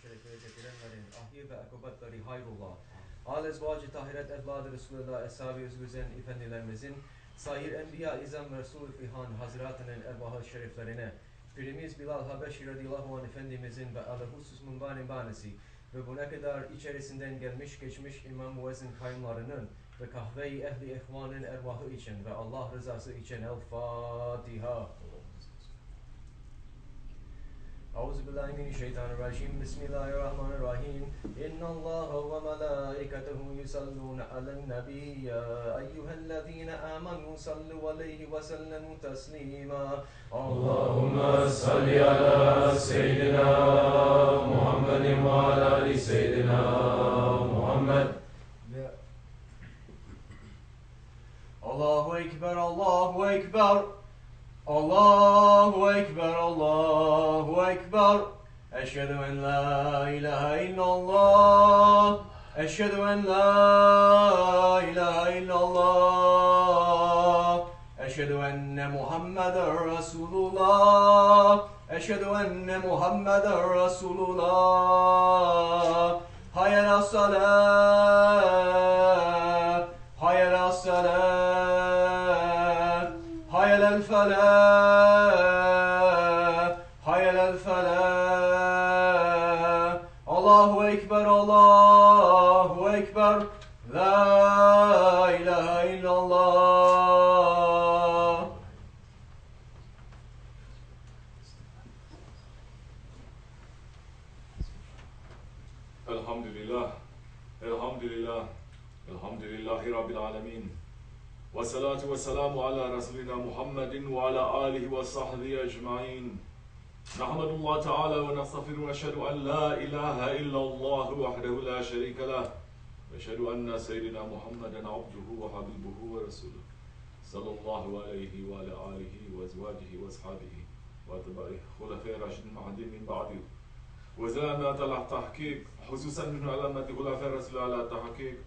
şerefine getirenlerin ahir ve akıbatları hayrullah. Âl ezvâc-ı tahiret evlâd-ı Resulullah Eshab-ı Özgüzen efendilerimizin sahir enbiya izam Resul-i Fihan Hazretlerinin ervahı şeriflerine Pirimiz Bilal Habeşi radıyallahu anh efendimizin ve aleyhussus munbanin banesi ve buna kadar içerisinden gelmiş geçmiş imam muezzin kayımlarının ve kahve-i ehli ihvanın ervahı için ve Allah rızası için El-Fatiha. Euzubillahimineşşeytanirracim. Bismillahirrahmanirrahim. İnnallâhe ve melâiketehu yusallûne alen-nebiyye. Eyyühellezîne âmenû sallu aleyhi ve sellemu teslîmâ. Allahümme salli ala seyyidina Muhammedin ve ala ali seyyidina Muhammed. Allahu Ekber, Allahu Ekber. Allahu Ekber, Allahu Ekber. Eşhedü en la ilahe illallah. Eşhedü en la ilahe illallah. Eşhedü enne Muhammeden Resulullah. Eşhedü enne Muhammeden Resulullah. Hayya as-salat. Hayya as-salat. Hayya el-felah. Hayya el-felah. Allahu Ekber, Allahu Ekber. La ilahe illallah. Elhamdülillah, elhamdülillah, elhamdülillahi Rabbil alemin. Ve salatu ve selamu ala Resulina Muhammedin ve ala alihi ve sahbihi ecmain. Nahmedullah Teala ve nestağfiru ve eşhedü en la ilahe illallah vahdehu la şerike lah. Ve eşhedü enne seyyidina Muhammeden abduhu ve habibuhu ve resuluhu. Sallallahu aleyhi ve ala alihi ve ezvacihi ve ashabihi ve atbaihi hulefai raşidin ma'adin min ba'di. وزلنا التحقيق خصوصا من علامة خلفاء الرسول على التحقيق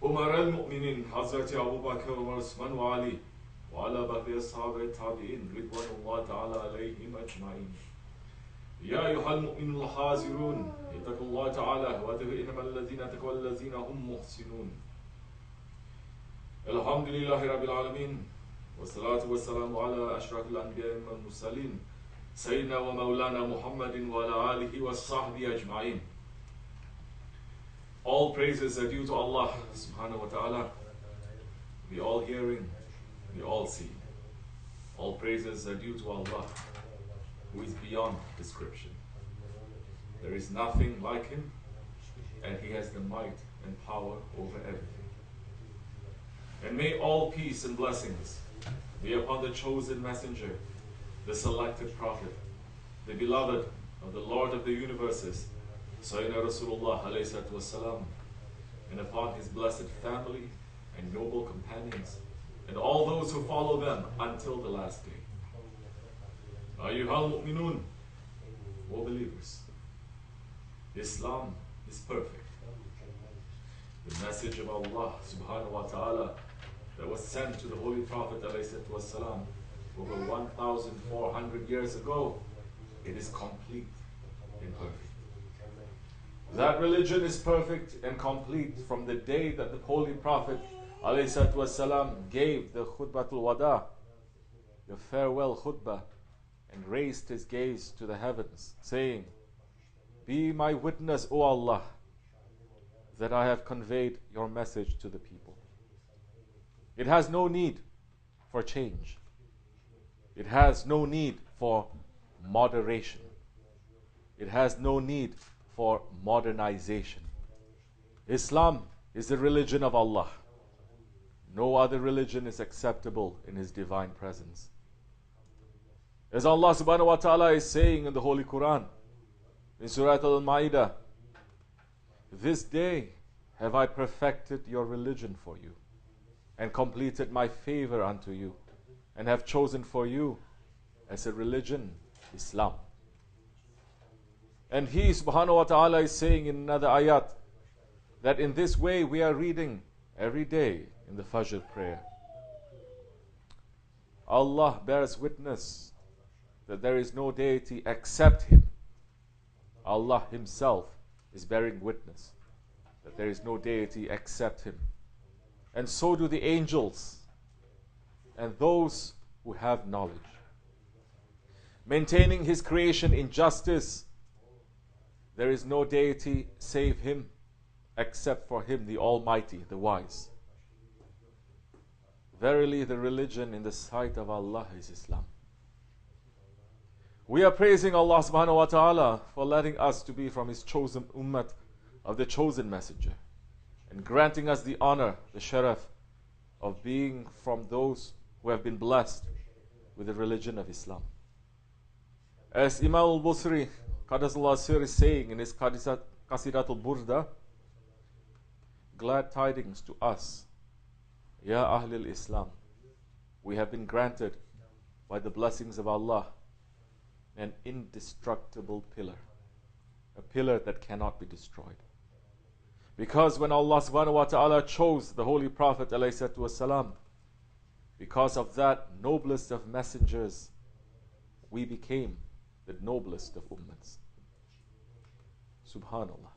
أمراء المؤمنين حضرة أبو بكر وعمر وعثمان وعلي وعلى بقية الصحابة التابعين رضوان الله تعالى عليهم أجمعين. يا أيها المؤمنون الحاذرون اتقوا الله تعالى واتقوا إنما الذين اتقوا الذين هم محسنون. الحمد لله رب العالمين والصلاة والسلام على أشرف الأنبياء والمرسلين Sayyidina ve Mevlana Muhammadin ve ala alihi ve sahbihi ecmain. All praises are due to Allah subhanahu wa ta'ala. We all hearing, we all see. All praises are due to Allah, who is beyond description. There is nothing like Him, and He has the might and power over everything. And may all peace and blessings be upon the chosen messenger, the selected prophet, the beloved of the Lord of the universes, Sayyidina Rasulullah alayhi salatu wassalam, and upon his blessed family and noble companions, and all those who follow them until the last day. Ayyuhal mu'minun, O believers, Islam is perfect. The message of Allah subhanahu wa ta'ala that was sent to the Holy Prophet alayhi salatu wassalam over 1,400 years ago, it is complete and perfect. That religion is perfect and complete from the day that the Holy Prophet ﷺ gave the khutbatul wada, the farewell khutbah, and raised his gaze to the heavens, saying, "Be my witness, O Allah, that I have conveyed your message to the people." It has no need for change. It has no need for moderation. It has no need for modernization. Islam is the religion of Allah. No other religion is acceptable in His divine presence. As Allah subhanahu wa ta'ala is saying in the Holy Quran, in Surah Al-Ma'idah, "This day have I perfected your religion for you, and completed my favor unto you, and have chosen for you as a religion, Islam." And He subhanahu wa ta'ala is saying in another ayat that in this way we are reading every day in the Fajr prayer. Allah bears witness that there is no deity except Him. Allah Himself is bearing witness that there is no deity except Him. And so do the angels and those who have knowledge. Maintaining His creation in justice, there is no deity save Him, except for Him, the Almighty, the Wise. Verily, the religion in the sight of Allah is Islam. We are praising Allah subhanahu wa ta'ala for letting us to be from His chosen ummah of the chosen messenger, and granting us the honor, the sharaf of being from those who have been blessed with the religion of Islam. As Imam al-Busri Qaddasallahu Sir is saying in his Qasidatul Burda, glad tidings to us, Ya Ahlul Islam, we have been granted by the blessings of Allah an indestructible pillar, a pillar that cannot be destroyed. Because when Allah subhanahu wa ta'ala chose the Holy Prophet ﷺ, because of that noblest of messengers, we became the noblest of ummahs. Subhanallah.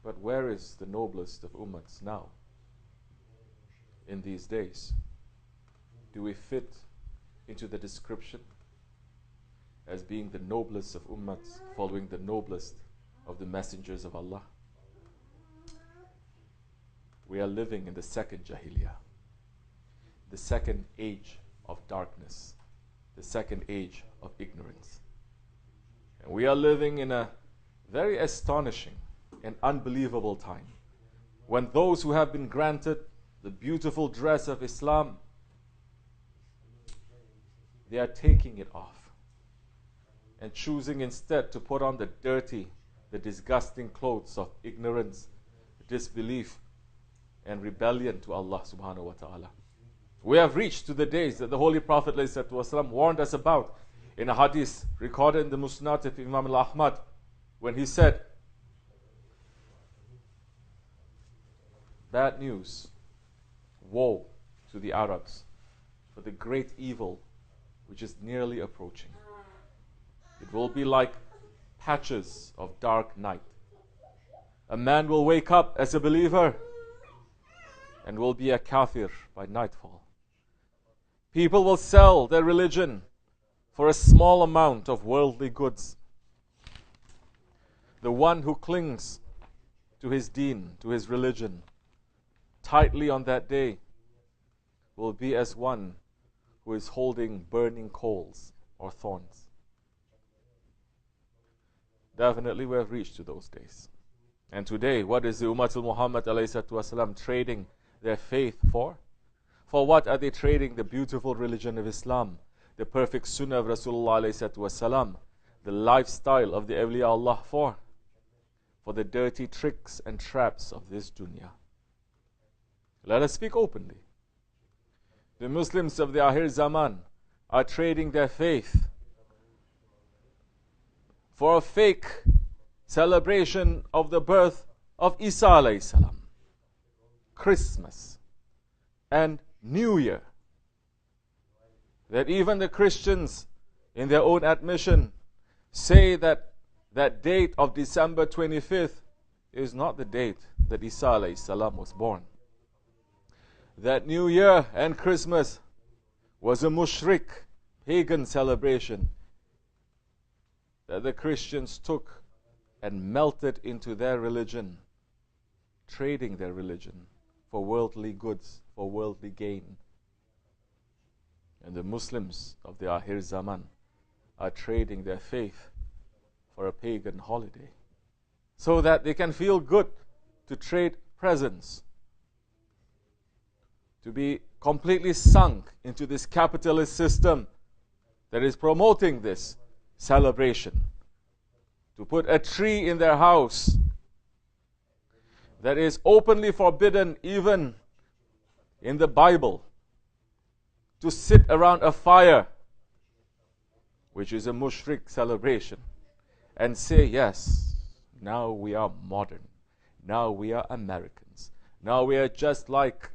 But where is the noblest of ummahs now? In these days, do we fit into the description as being the noblest of ummahs, following the noblest of the messengers of Allah? We are living in the second Jahiliyyah, the second age of darkness, the second age of ignorance. And we are living in a very astonishing and unbelievable time when those who have been granted the beautiful dress of Islam, they are taking it off and choosing instead to put on the dirty, the disgusting clothes of ignorance, disbelief, and rebellion to Allah subhanahu wa ta'ala. We have reached to the days that the Holy Prophet ﷺ warned us about in a hadith recorded in the Musnad of Imam al-Ahmad, when he said, bad news, woe to the Arabs for the great evil which is nearly approaching. It will be like patches of dark night. A man will wake up as a believer and will be a kafir by nightfall. People will sell their religion for a small amount of worldly goods. The one who clings to his deen, to his religion, tightly on that day will be as one who is holding burning coals or thorns. Definitely we have reached to those days. And today, what is the Ummatul Muhammad ﷺ trading their faith for? For what are they trading the beautiful religion of Islam, the perfect sunnah of Rasulullah ﷺ, the lifestyle of the awliya Allah for? For the dirty tricks and traps of this dunya. Let us speak openly. The Muslims of the Akhir Zaman are trading their faith for a fake celebration of the birth of Isa alayhi salam, Christmas and New Year, that even the Christians in their own admission say that that date of December 25th is not the date that Isa alayhi salam was born. That New Year and Christmas was a mushrik, pagan celebration that the Christians took and melted into their religion, trading their religion for worldly goods, for worldly gain. And the Muslims of the Akhir Zaman are trading their faith for a pagan holiday, so that they can feel good to trade presents, to be completely sunk into this capitalist system that is promoting this celebration, to put a tree in their house that is openly forbidden even in the Bible, to sit around a fire, which is a mushrik celebration, and say, yes, now we are modern, now we are Americans, now we are just like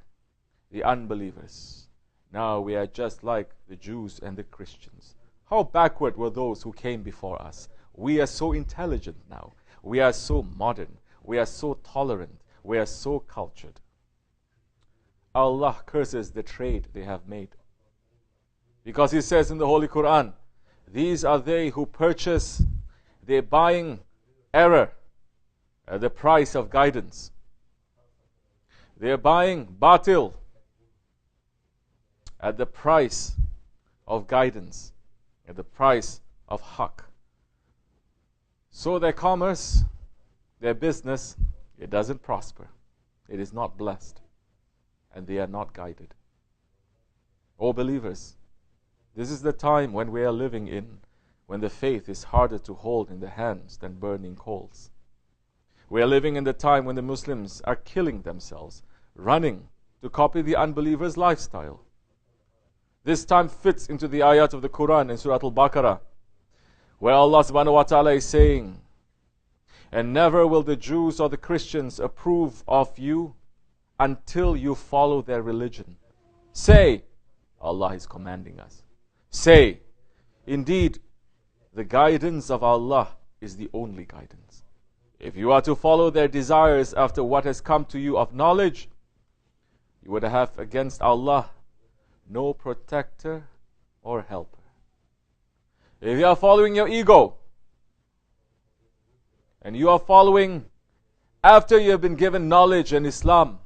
the unbelievers, now we are just like the Jews and the Christians. How backward were those who came before us? We are so intelligent now. We are so modern. We are so tolerant. We are so cultured. Allah curses the trade they have made. Because He says in the Holy Quran, these are they who purchase, they're buying error at the price of guidance. They're buying batil at the price of guidance, at the price of haqq. So their commerce, their business, it doesn't prosper. It is not blessed. And they are not guided. O believers, this is the time when we are living in, when the faith is harder to hold in the hands than burning coals. We are living in the time when the Muslims are killing themselves, running to copy the unbelievers' lifestyle. This time fits into the ayat of the Quran in Surah Al-Baqarah, where Allah subhanahu wa ta'ala is saying, and never will the Jews or the Christians approve of you until you follow their religion. Say, Allah is commanding us, say, indeed, the guidance of Allah is the only guidance. If you are to follow their desires after what has come to you of knowledge, you would have against Allah no protector or helper. If you are following your ego, and you are following, after you have been given knowledge in Islam,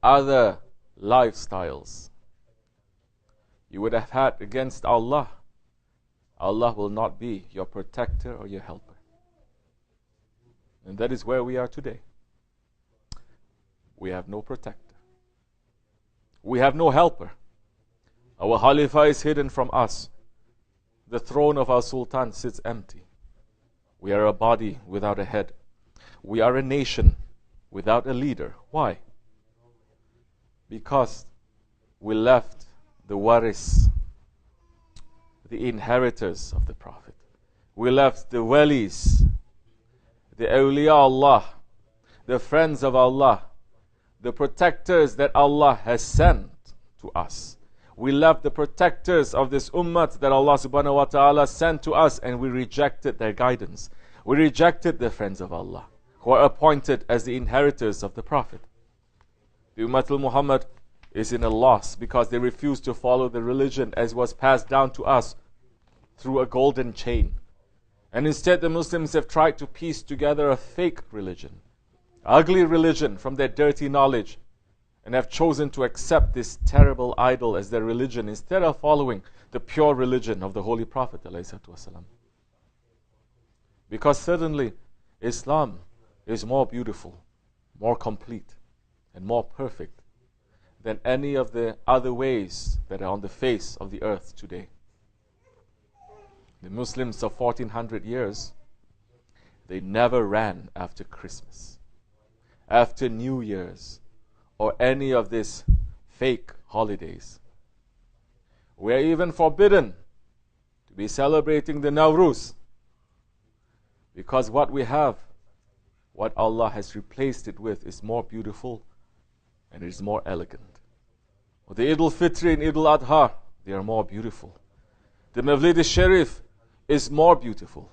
other lifestyles, you would have had against Allah, Allah will not be your protector or your helper. And that is where we are today. We have no protector. We have no helper. Our Khalifa is hidden from us. The throne of our Sultan sits empty. We are a body without a head. We are a nation without a leader. Why? Because we left the waris, the inheritors of the Prophet. We left the walis, the awliya Allah, the friends of Allah, the protectors that Allah has sent to us. We left the protectors of this ummah that Allah subhanahu wa ta'ala sent to us, and we rejected their guidance. We rejected the friends of Allah who are appointed as the inheritors of the Prophet. The Ummah al-Muhammad is in a loss because they refuse to follow the religion as was passed down to us through a golden chain. And instead the Muslims have tried to piece together a fake religion, ugly religion from their dirty knowledge, and have chosen to accept this terrible idol as their religion instead of following the pure religion of the Holy Prophet ﷺ. Because certainly Islam is more beautiful, more complete, and more perfect than any of the other ways that are on the face of the earth today. The Muslims of 1400 years, they never ran after Christmas, after New Year's, or any of these fake holidays. We are even forbidden to be celebrating the Nowruz, because what we have, what Allah has replaced it with, is more beautiful and it is more elegant. The Eid al-Fitr and Eid al-Adha, they are more beautiful. The Mawlid al-Sharif is more beautiful.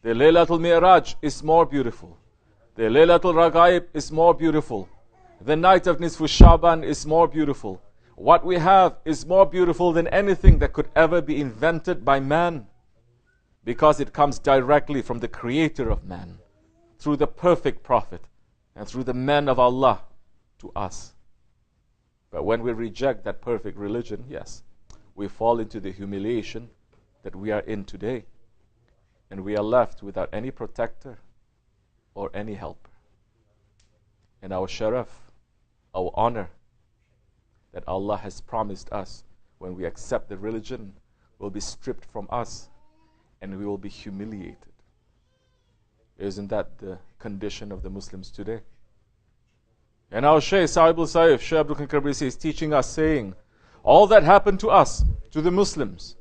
The Laylat al-Mi'raj is more beautiful. The Laylat al-Raghaib is more beautiful. The night of Nisfu Shaban is more beautiful. What we have is more beautiful than anything that could ever be invented by man, because it comes directly from the Creator of man, through the perfect Prophet, and through the men of Allah to us. But when we reject that perfect religion, yes, we fall into the humiliation that we are in today, and we are left without any protector or any helper. And our sharaf, our honor that Allah has promised us when we accept the religion will be stripped from us, and we will be humiliated. Isn't that the condition of the Muslims today? And our Shaykh Sahib al-Saif, Shaykh Abdul Qadir is teaching us, saying, all that happened to us, to the Muslims.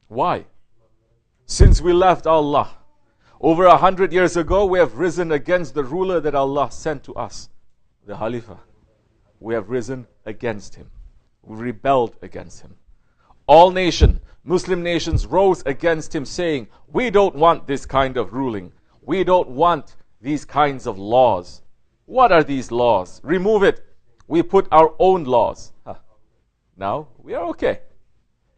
Why? Since we left Allah, over 100 years ago, we have risen against the ruler that Allah sent to us, the Khalifa. We have risen against him. We rebelled against him. Muslim nations rose against him, saying, we don't want this kind of ruling. We don't want these kinds of laws. What are these laws? Remove it. We put our own laws. Now we are okay.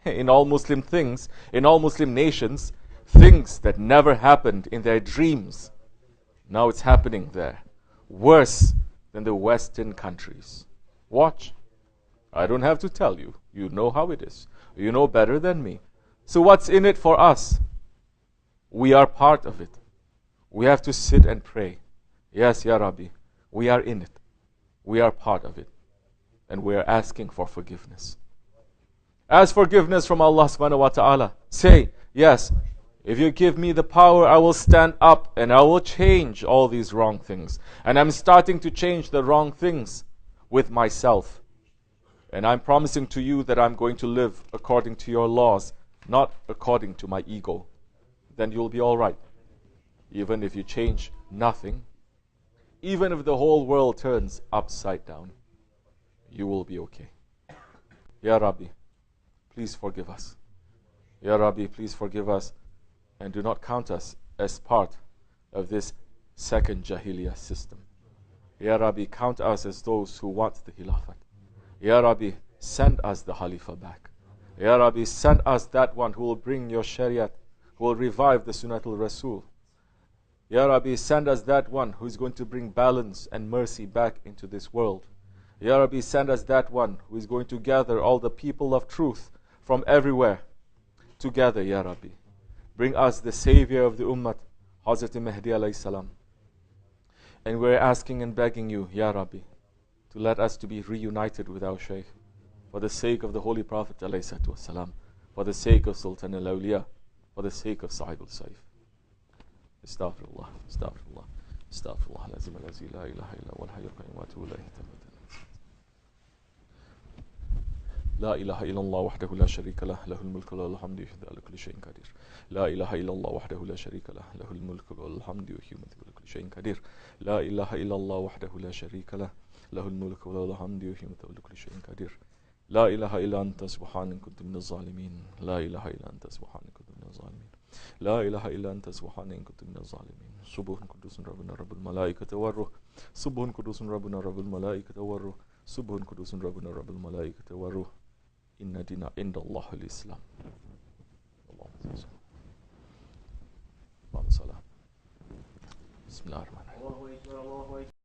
In all Muslim things, in all Muslim nations, things that never happened in their dreams, now it's happening there. Worse than the Western countries. Watch. I don't have to tell you. You know how it is. You know better than me. So what's in it for us? We are part of it. We have to sit and pray. Yes, Ya Rabbi, we are in it. We are part of it. And we are asking for forgiveness. Ask forgiveness from Allah subhanahu wa ta'ala. Say, yes, if you give me the power, I will stand up and I will change all these wrong things. And I'm starting to change the wrong things with myself. And I'm promising to you that I'm going to live according to your laws, not according to my ego. Then you'll be all right. Even if you change nothing, even if the whole world turns upside down, you will be okay. Ya Rabbi, please forgive us. Ya Rabbi, please forgive us and do not count us as part of this second Jahiliyyah system. Ya Rabbi, count us as those who want the Khilafat. Ya Rabbi, send us the Khalifa back. Ya Rabbi, send us that one who will bring your Shariat, who will revive the Sunnatul Rasul. Ya Rabbi, send us that one who is going to bring balance and mercy back into this world. Ya Rabbi, send us that one who is going to gather all the people of truth from everywhere together, Ya Rabbi. Bring us the Savior of the Ummah, Hazrat Mahdi alayhi salam. And we're asking and begging you, Ya Rabbi, to let us to be reunited with our Shaykh, for the sake of the Holy Prophet ﷺ, for the sake of Sultan al-Awliya, for the sake of Sahib al-Saif. Astaghfirullah, astaghfirullah, astaghfirullah, lazim al-azi, la ilaha illa wal hayyul qayyum wa atubu ilayhi. لا إله إلا الله وحده لا شريك له له الملك وله الحمد يحيي على كل شيء قدير. لا إله إلا الله وحده لا شريك له له الملك وله الحمد يحيي على كل شيء قدير. لا إله إلا الله وحده لا شريك له له الملك وله الحمد يحيي على كل شيء قدير. لا إله إلا أنت سبحانك كنت من الظالمين. لا إله إلا أنت سبحانك كنت من الظالمين. لا إله إلا أنت سبحانك كنت من الظالمين. سبح قدوس ربنا رب الملائكة والروح. سبح قدوس ربنا رب الملائكة والروح. سبح قدوس ربنا رب الملائكة والروح. إن دين عند الله الإسلام. اللهم صل. بسم الله الرحمن الرحيم.